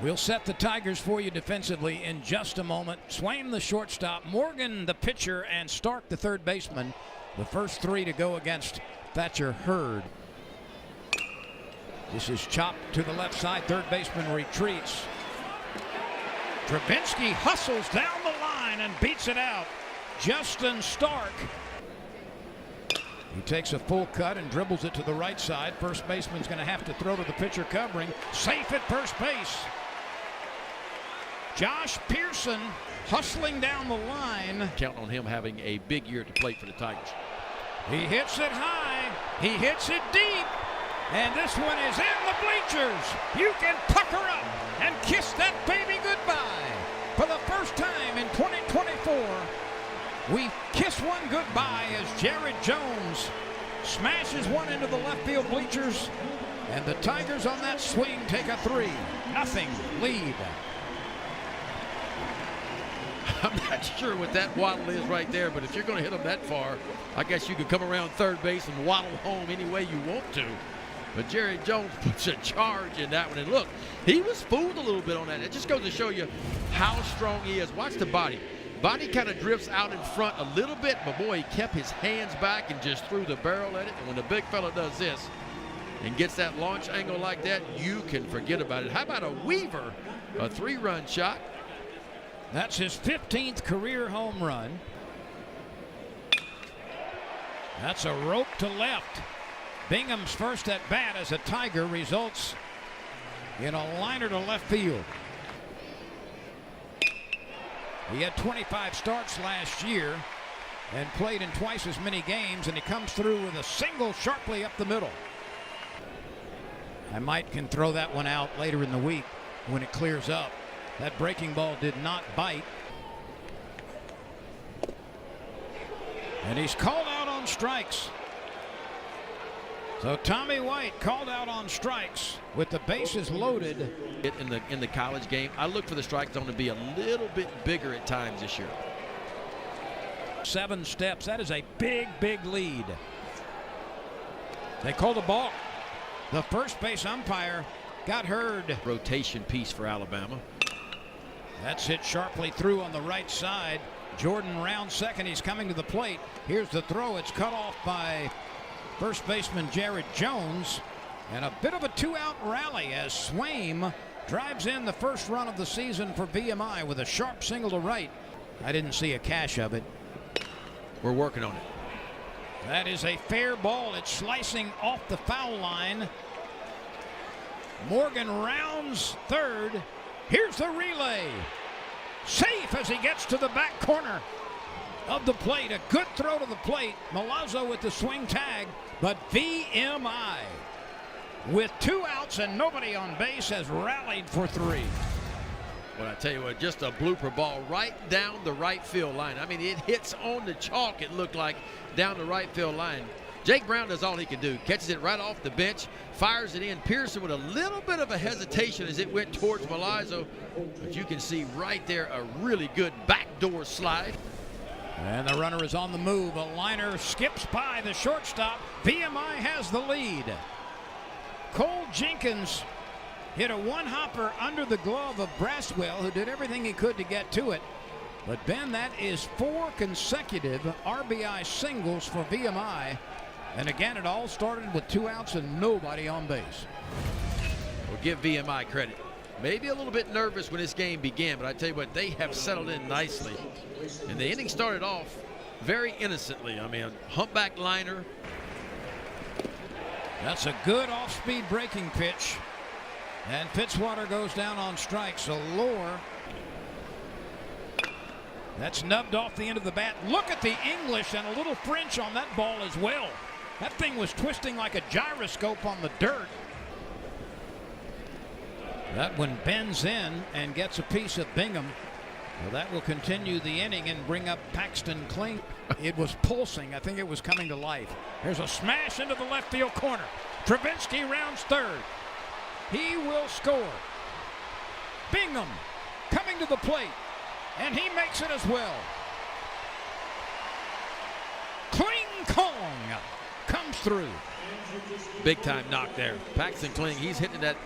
We'll set the Tigers for you defensively in just a moment. Swaim, the shortstop, Morgan, the pitcher, and Stark, the third baseman. The first three to go against Thatcher Hurd. This is chopped to the left side. Third baseman retreats. Travinski hustles down the line and beats it out. Justin Stark. He takes a full cut and dribbles it to the right side. First baseman's going to have to throw to the pitcher covering. Safe at first base. Josh Pearson hustling down the line. Counting on him having a big year at the plate for the Tigers. He hits it high. He hits it deep. And this one is in the bleachers. You can pucker up and kiss that baby goodbye. For the first time in 2024, we kiss one goodbye as Jared Jones smashes one into the left field bleachers. And the Tigers on that swing take a 3-0 lead. I'm not sure what that waddle is right there, but if you're going to hit them that far, I guess you could come around third base and waddle home any way you want to. But Jerry Jones puts a charge in that one. And look, he was fooled a little bit on that. It just goes to show you how strong he is. Watch the body. Body kind of drifts out in front a little bit, but boy, he kept his hands back and just threw the barrel at it. And when the big fella does this and gets that launch angle like that, you can forget about it. How about a Weaver, a 3-run shot? That's his 15th career home run. That's a rope to left. Bingham's first at bat as a Tiger results in a liner to left field. He had 25 starts last year and played in twice as many games, and he comes through with a single sharply up the middle. I might can throw that one out later in the week when it clears up. That breaking ball did not bite. And he's called out on strikes. So Tommy White called out on strikes with the bases loaded. In the college game, I look for the strike zone to be a little bit bigger at times this year. 7 steps. That is a big, big lead. They called the ball. The first base umpire got Hurd. Rotation piece for Alabama. That's hit sharply through on the right side. Jordan round second. He's coming to the plate. Here's the throw. It's cut off by first baseman Jared Jones. And a bit of a 2-out rally as Swaim drives in the first run of the season for VMI with a sharp single to right. I didn't see a cache of it. We're working on it. That is a fair ball. It's slicing off the foul line. Morgan rounds third. Here's the relay. Safe as he gets to the back corner of the plate. A good throw to the plate. Milazzo with the swing tag. But VMI, with 2 outs and nobody on base, has rallied for 3. Well, I tell you what, just a blooper ball right down the right field line. I mean, it hits on the chalk, it looked like, down the right field line. Jake Brown does all he can do. Catches it right off the bench, fires it in. Pearson with a little bit of a hesitation as it went towards Milazzo. But you can see right there a really good backdoor slide. And the runner is on the move. A liner skips by the shortstop. VMI has the lead. Cole Jenkins hit a one-hopper under the glove of Braswell, who did everything he could to get to it. But, Ben, that is 4 consecutive RBI singles for VMI. And again, it all started with 2 outs and nobody on base. We'll give VMI credit. Maybe a little bit nervous when this game began, but I tell you what, they have settled in nicely. And the inning started off very innocently. I mean, humpback liner. That's a good off-speed breaking pitch. And Fitzwater goes down on strikes. So Lohr. That's nubbed off the end of the bat. Look at the English and a little French on that ball as well. That thing was twisting like a gyroscope on the dirt. That one bends in and gets a piece of Bingham. Well, that will continue the inning and bring up Paxton Clink. It was pulsing. I think it was coming to life. There's a smash into the left field corner. Travinski rounds third. He will score. Bingham coming to the plate. And he makes it as well. Kling Kong comes through. Big time knock there. Paxton Kling, he's hitting that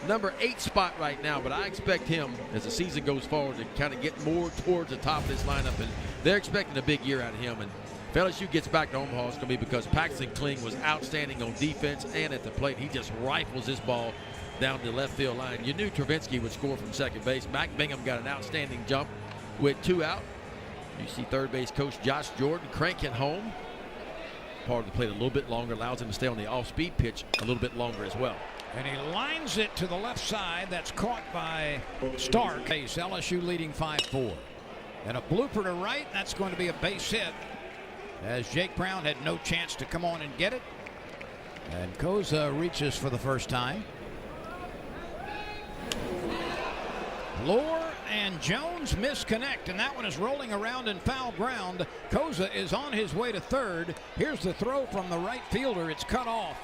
number 8 spot right now, but I expect him, as the season goes forward, to kind of get more towards the top of this lineup, and they're expecting a big year out of him. And if LSU gets back to Omaha, it's going to be because Paxton Kling was outstanding on defense and at the plate. He just rifles this ball down the left field line. You knew Travinsky would score from second base. Mac Bingham got an outstanding jump with 2 out. You see third base coach Josh Jordan cranking home. Part of the plate a little bit longer, allows him to stay on the off-speed pitch a little bit longer as well. And he lines it to the left side. That's caught by Stark. LSU leading 5-4. And a blooper to right. That's going to be a base hit, as Jake Brown had no chance to come on and get it. And Koza reaches for the first time. Lore and Jones misconnect, and that one is rolling around in foul ground. Koza is on his way to third. Here's the throw from the right fielder. It's cut off,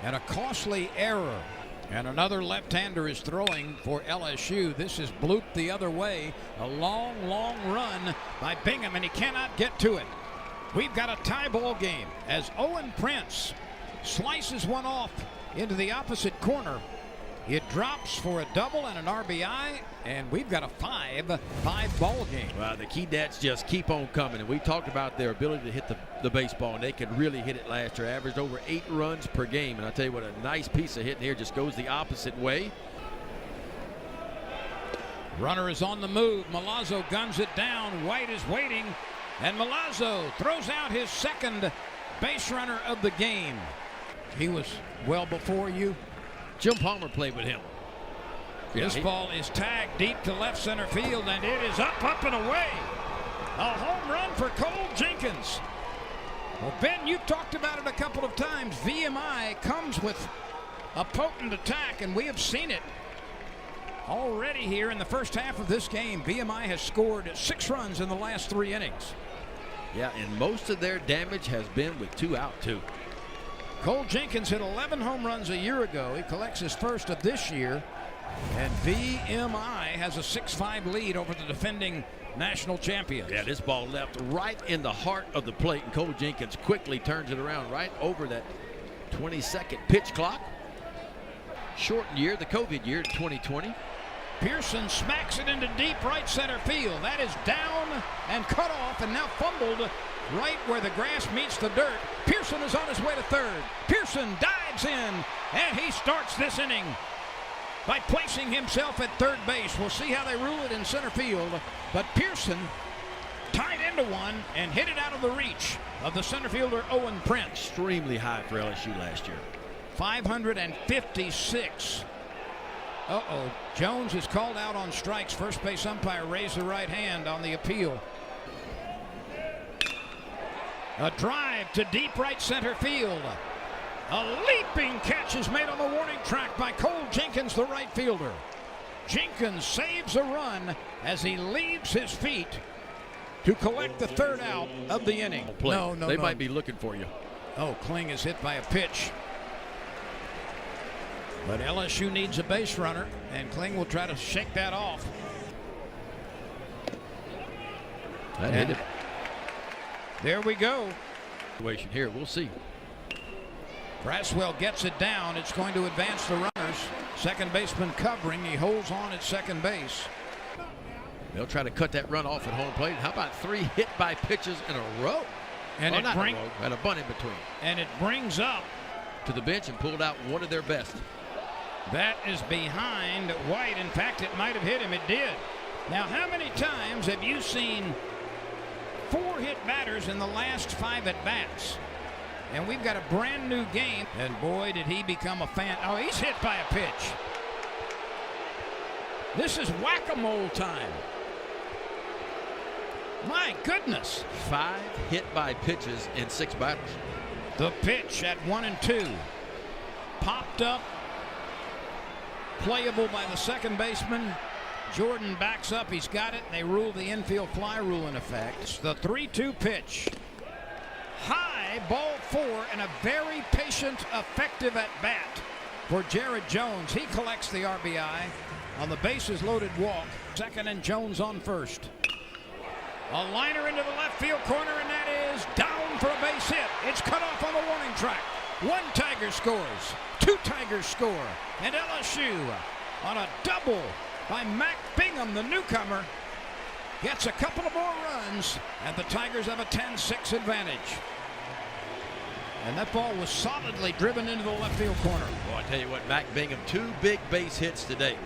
and a costly error. And another left-hander is throwing for LSU. This is blooped the other way. A long, long run by Bingham, and he cannot get to it. We've got a tie ball game as Owen Prince slices one off into the opposite corner. It drops for a double and an RBI, and we've got a 5-5 ball game. Wow, the Keydets just keep on coming, and we talked about their ability to hit the baseball, and they could really hit it last year. Averaged over 8 runs per game, and I'll tell you what, a nice piece of hitting here just goes the opposite way. Runner is on the move. Milazzo guns it down. White is waiting, and Milazzo throws out his second base runner of the game. He was well before you. Jim Palmer played with him. This ball is tagged deep to left center field, and it is up and away. A home run for Cole Jenkins. Well, Ben, you've talked about it a couple of times. VMI comes with a potent attack, and we have seen it already here in the first half of this game. VMI has scored 6 runs in the last 3 innings. Yeah, and most of their damage has been with 2 out, too. Cole Jenkins hit 11 home runs a year ago. He collects his first of this year. And VMI has a 6-5 lead over the defending national champions. Yeah, this ball left right in the heart of the plate, and Cole Jenkins quickly turns it around right over that 22nd pitch clock. Shortened year, the COVID year, 2020. Pearson smacks it into deep right center field. That is down and cut off, and now fumbled right where the grass meets the dirt. Pearson is on his way to third. Pearson dives in, and he starts this inning by placing himself at third base. We'll see how they rule it in center field, but Pearson tied into one and hit it out of the reach of the center fielder Owen Prince. Extremely high for LSU last year. 556. Jones is called out on strikes. First base umpire raised the right hand on the appeal. A drive to deep right center field. A leaping catch is made on the warning track by Cole Jenkins, the right fielder. Jenkins saves a run as he leaves his feet to collect the 3rd out of the inning. No, they might be looking for you. Oh, Kling is hit by a pitch. But LSU needs a base runner, and Kling will try to shake that off. That hit it. There we go. Here, we'll see. Braswell gets it down. It's going to advance the runners. Second baseman covering. He holds on at second base. They'll try to cut that run off at home plate. How about 3 hit by pitches in a row? And not in a row, and a bunt in between. And it brings up to the bench and pulled out one of their best. That is behind White. In fact, it might have hit him. It did. Now, how many times have you seen 4 hit batters in the last 5 at-bats? And we've got a brand new game. And boy, did he become a fan. Oh, he's hit by a pitch. This is whack-a-mole time. My goodness. 5 hit by pitches in 6 batters. The pitch at 1-2. Popped up. Playable by the second baseman. Jordan backs up. He's got it. They rule the infield fly rule in effect. It's the 3-2 pitch. High, ball 4, and a very patient, effective at bat for Jared Jones. He collects the RBI on the bases loaded walk. Second and Jones on first. A liner into the left field corner, and that is down for a base hit. It's cut off on the warning track. 1 Tiger scores. 2 Tigers score. And LSU on a double by Mac Bingham, the newcomer. Gets a couple of more runs, and the Tigers have a 10-6 advantage. And that ball was solidly driven into the left field corner. Well, I tell you what, Mac Bingham, 2 big base hits today.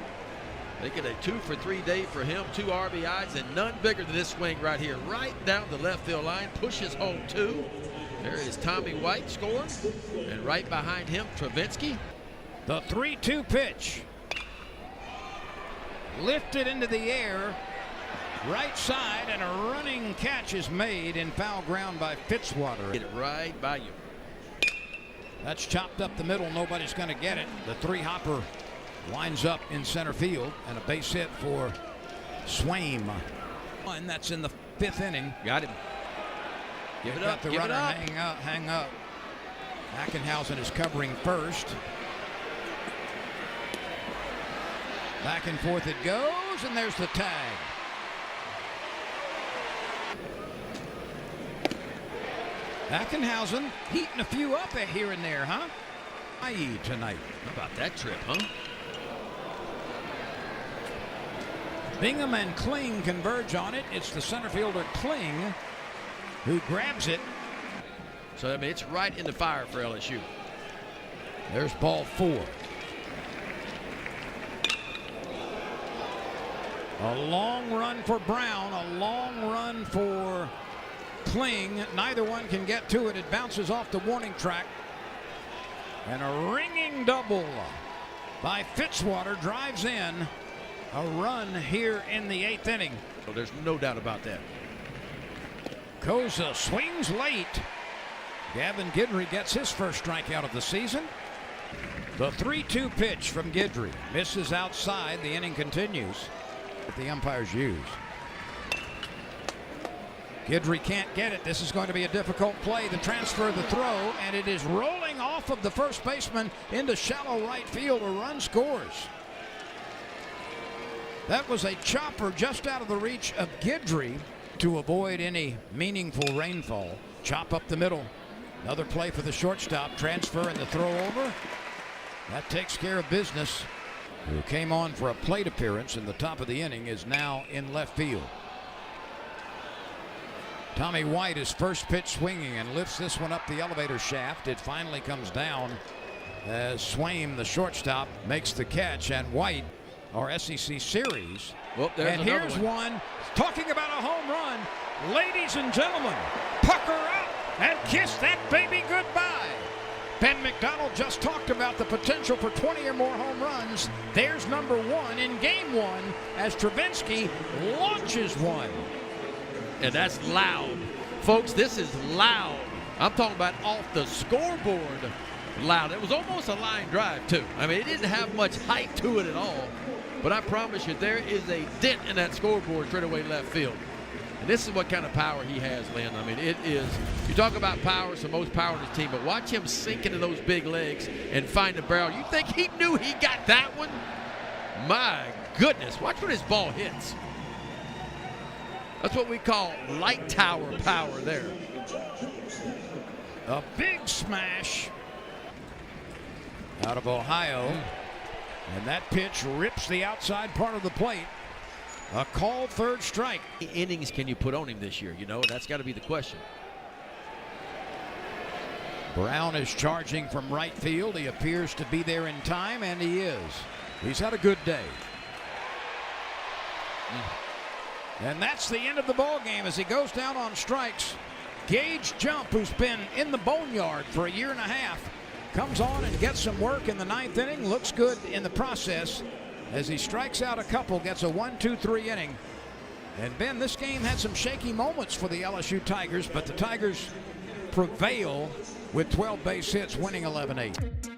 They get a 2-for-3 day for him, 2 RBIs, and none bigger than this swing right here, right down the left field line, pushes home 2. There is Tommy White scoring, and right behind him, Travinsky. The 3-2 pitch. Lifted into the air, right side, and a running catch is made in foul ground by Fitzwater. Get it right by you. That's chopped up the middle. Nobody's going to get it. The 3-hopper winds up in center field, and a base hit for Swaim. And that's in the 5th inning. Got him. Give it up. The Give runner it up. hang up. Ackenhausen is covering first. Back and forth it goes, and there's the tag. Ackenhausen heating a few up here and there, huh? IE tonight. How about that trip, huh? Bingham and Kling converge on it. It's the center fielder Kling who grabs it. So, I mean, it's right in the fire for LSU. There's ball 4. A long run for Brown, a long run for Kling. Neither one can get to it. It bounces off the warning track. And a ringing double by Fitzwater drives in a run here in the 8th inning. So there's no doubt about that. Koza swings late. Gavin Guidry gets his first strikeout of the season. The 3-2 pitch from Guidry misses outside. The inning continues. The umpires use. Guidry can't get it. This is going to be a difficult play. The transfer, the throw, and it is rolling off of the first baseman into shallow right field. A run scores. That was a chopper just out of the reach of Guidry to avoid any meaningful rainfall. Chop up the middle. Another play for the shortstop. Transfer and the throw over. That takes care of business. Who came on for a plate appearance in the top of the inning is now in left field. Tommy White is first pitch swinging and lifts this one up the elevator shaft. It finally comes down as Swaim, the shortstop, makes the catch, and White, our SEC series. Well, there's and here's one. Talking about a home run. Ladies and gentlemen, pucker up and kiss that baby goodbye. Ben McDonald just talked about the potential for 20 or more home runs. There's number 1 in game 1 as Travinsky launches one. And that's loud. Folks, this is loud. I'm talking about off the scoreboard loud. It was almost a line drive, too. I mean, it didn't have much height to it at all. But I promise you, there is a dent in that scoreboard straight away left field. And this is what kind of power he has, Lynn. I mean, it is, you talk about power, it's the most power in his team, but watch him sink into those big legs and find the barrel. You think he knew he got that one? My goodness, watch when his ball hits. That's what we call light tower power there. A big smash out of Ohio. And that pitch rips the outside part of the plate. A called third strike. How many innings can you put on him this year? You know, that's got to be the question. Brown is charging from right field. He appears to be there in time, and he is. He's had a good day. And that's the end of the ball game as he goes down on strikes. Gage Jump, who's been in the boneyard for a year and a half, comes on and gets some work in the 9th inning. Looks good in the process as he strikes out a couple, gets a 1-2-3 inning. And Ben, this game had some shaky moments for the LSU Tigers, but the Tigers prevail with 12 base hits, winning 11-8.